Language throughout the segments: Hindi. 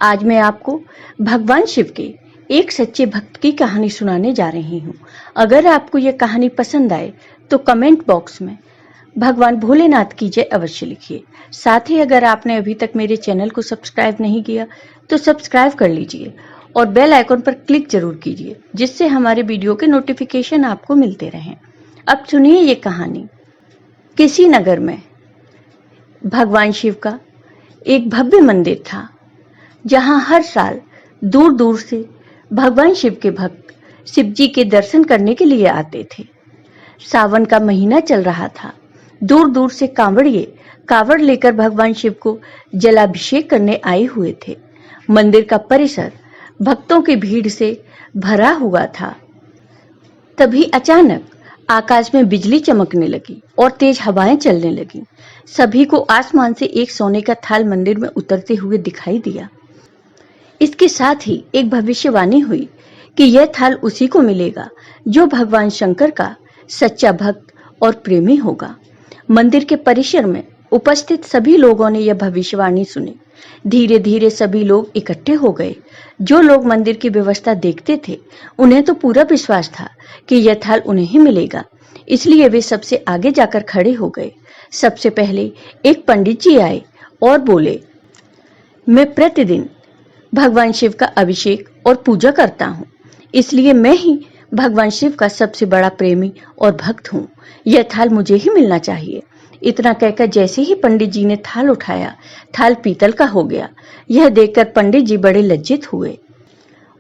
आज मैं आपको भगवान शिव के एक सच्चे भक्त की कहानी सुनाने जा रही हूँ। अगर आपको ये कहानी पसंद आए तो कमेंट बॉक्स में भगवान भोलेनाथ की जय अवश्य लिखिए। साथ ही अगर आपने अभी तक मेरे चैनल को सब्सक्राइब नहीं किया तो सब्सक्राइब कर लीजिए और बेल आइकन पर क्लिक जरूर कीजिए, जिससे हमारे वीडियो के नोटिफिकेशन आपको मिलते रहें। अब सुनिए ये कहानी। किसी नगर में भगवान शिव का एक भव्य मंदिर था, जहां हर साल दूर दूर से भगवान शिव के भक्त शिव जी के दर्शन करने के लिए आते थे। सावन का महीना चल रहा था। दूर दूर से कांवड़िए कांवड़ लेकर भगवान शिव को जलाभिषेक करने आए हुए थे। मंदिर का परिसर भक्तों की भीड़ से भरा हुआ था। तभी अचानक आकाश में बिजली चमकने लगी और तेज हवाएं चलने लगी। सभी को आसमान से एक सोने का थाल मंदिर में उतरते हुए दिखाई दिया। इसके साथ ही एक भविष्यवाणी हुई कि यह थाल उसी को मिलेगा जो भगवान शंकर का सच्चा भक्त और प्रेमी होगा। मंदिर के परिसर में उपस्थित सभी लोगों ने यह भविष्यवाणी सुनी। धीरे धीरे सभी लोग इकट्ठे हो गए। जो लोग मंदिर की व्यवस्था देखते थे, उन्हें तो पूरा विश्वास था कि यह थाल उन्हें ही मिलेगा, इसलिए वे सबसे आगे जाकर खड़े हो गए। सबसे पहले एक पंडित जी आए और बोले, मैं प्रतिदिन भगवान शिव का अभिषेक और पूजा करता हूँ, इसलिए मैं ही भगवान शिव का सबसे बड़ा प्रेमी और भक्त हूँ। यह थाल मुझे ही मिलना चाहिए। इतना कहकर जैसे ही पंडित जी ने थाल उठाया, थाल पीतल का हो गया। यह देखकर पंडित जी बड़े लज्जित हुए।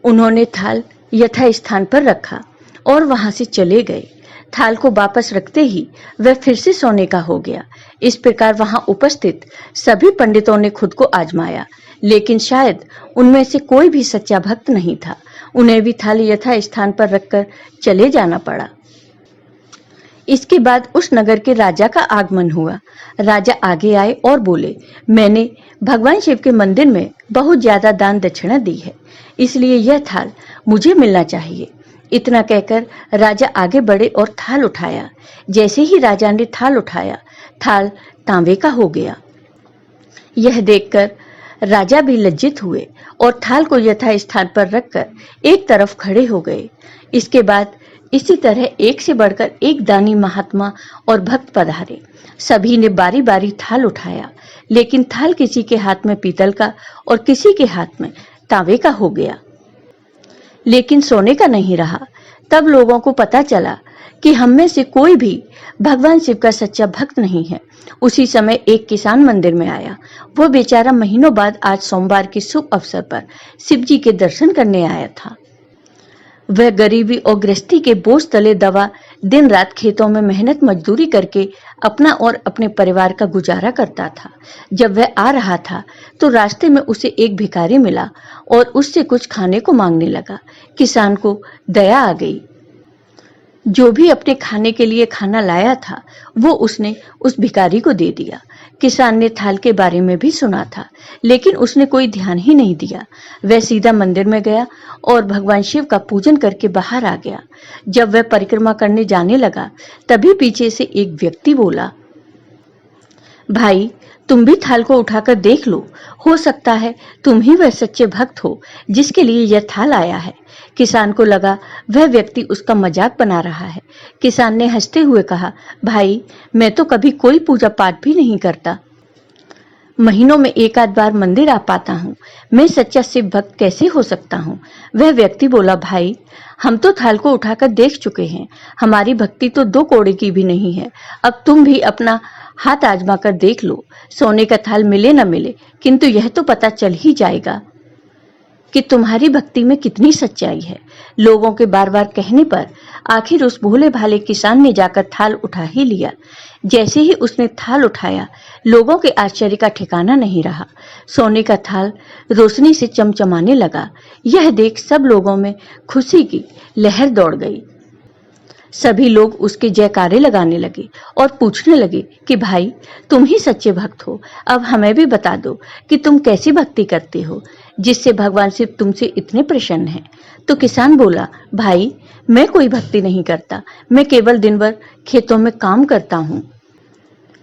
उन्होंने थाल यथा स्थान पर रखा और वहां से चले गए। थाल को वापस रखते ही वह फिर से सोने का हो गया। इस प्रकार वहां उपस्थित सभी पंडितों ने खुद को आजमाया, लेकिन शायद उनमें से कोई भी सच्चा भक्त नहीं था। उन्हें भी थाल यथा स्थान पर रखकर चले जाना पड़ा। इसके बाद उस नगर के राजा का आगमन हुआ। राजा आगे आए और बोले, मैंने भगवान शिव के मंदिर में बहुत ज्यादा दान दक्षिणा दी है, इसलिए यह थाल मुझे मिलना चाहिए। इतना कहकर राजा आगे बढ़े और थाल उठाया। जैसे ही राजा ने थाल उठाया, थाल तांबे का हो गया। यह देखकर राजा भी लज्जित हुए और थाल को यथा स्थान पर रखकर एक तरफ खड़े हो गए। इसके बाद इसी तरह एक से बढ़कर एक दानी महात्मा और भक्त पधारे। सभी ने बारी बारी थाल उठाया, लेकिन थाल किसी के हाथ में पीतल का और किसी के हाथ में तांबे का हो गया, लेकिन सोने का नहीं रहा। तब लोगों को पता चला कि हम में से कोई भी भगवान शिव का सच्चा भक्त नहीं है। उसी समय एक किसान मंदिर में आया। वो बेचारा महीनों बाद आज सोमवार के शुभ अवसर पर शिव जी के दर्शन करने आया था। वह गरीबी और गृहस्थी के बोझ तले दबा दिन रात खेतों में मेहनत मजदूरी करके अपना और अपने परिवार का गुजारा करता था। जब वह आ रहा था तो रास्ते में उसे एक भिखारी मिला और उससे कुछ खाने को मांगने लगा। किसान को दया आ गई। जो भी अपने खाने के लिए खाना लाया था, वो उसने उस भिखारी को दे दिया। किसान ने थाल के बारे में भी सुना था, लेकिन उसने कोई ध्यान ही नहीं दिया। वह सीधा मंदिर में गया और भगवान शिव का पूजन करके बाहर आ गया। जब वह परिक्रमा करने जाने लगा, तभी पीछे से एक व्यक्ति बोला, भाई, तुम भी थाल को उठाकर देख लो, हो सकता है तुम ही वह सच्चे भक्त हो जिसके लिए यह थाल आया है। किसान को लगा वह व्यक्ति उसका मजाक बना रहा है। किसान ने हंसते हुए कहा, भाई, मैं तो कभी कोई पूजा पाठ भी नहीं करता, महीनों में एक आध बार मंदिर आ पाता हूँ, मैं सच्चा शिव भक्त कैसे हो सकता हूँ। वह व्यक्ति बोला, भाई, हम तो थाल को उठाकर देख चुके हैं, हमारी भक्ति तो 2 कौड़े की भी नहीं है। अब तुम भी अपना हाथ आजमा कर देख लो, सोने का थाल मिले न मिले, किंतु यह तो पता चल ही जाएगा कि तुम्हारी भक्ति में कितनी सच्चाई है। लोगों के बार बार कहने पर आखिर उस भोले भाले किसान ने जाकर थाल उठा ही लिया। जैसे ही उसने थाल उठाया, लोगों के आश्चर्य का ठिकाना नहीं रहा। सोने का थाल रोशनी से चमचमाने लगा। यह देख सब लोगों में खुशी की लहर दौड़ गई। सभी लोग उसके जयकारे लगाने लगे और पूछने लगे कि भाई, तुम ही सच्चे भक्त हो, अब हमें भी बता दो कि तुम कैसी भक्ति करते हो जिससे भगवान शिव तुमसे इतने प्रसन्न हैं। तो किसान बोला, भाई, मैं कोई भक्ति नहीं करता, मैं केवल दिन भर खेतों में काम करता हूँ।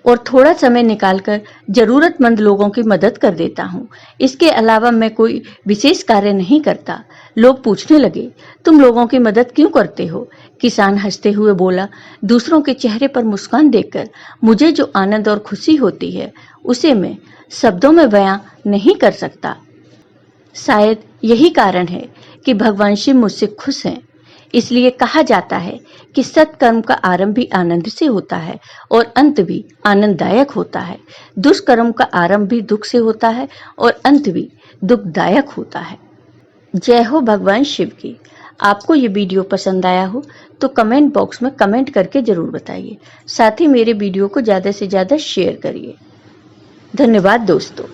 और थोड़ा समय निकालकर जरूरतमंद लोगों की मदद कर देता हूँ। इसके अलावा मैं कोई विशेष कार्य नहीं करता। लोग पूछने लगे, तुम लोगों की मदद क्यों करते हो? किसान हंसते हुए बोला, दूसरों के चेहरे पर मुस्कान देखकर मुझे जो आनंद और खुशी होती है उसे मैं शब्दों में बयां नहीं कर सकता। शायद यही कारण है कि भगवान शिव मुझसे खुश हैं। इसलिए कहा जाता है कि सत्कर्म का आरंभ भी आनंद से होता है और अंत भी आनंददायक होता है। दुष्कर्म का आरंभ भी दुख से होता है और अंत भी दुखदायक होता है। जय हो भगवान शिव की। आपको ये वीडियो पसंद आया हो तो कमेंट बॉक्स में कमेंट करके जरूर बताइए। साथ ही मेरे वीडियो को ज़्यादा से ज़्यादा शेयर करिए। धन्यवाद दोस्तों।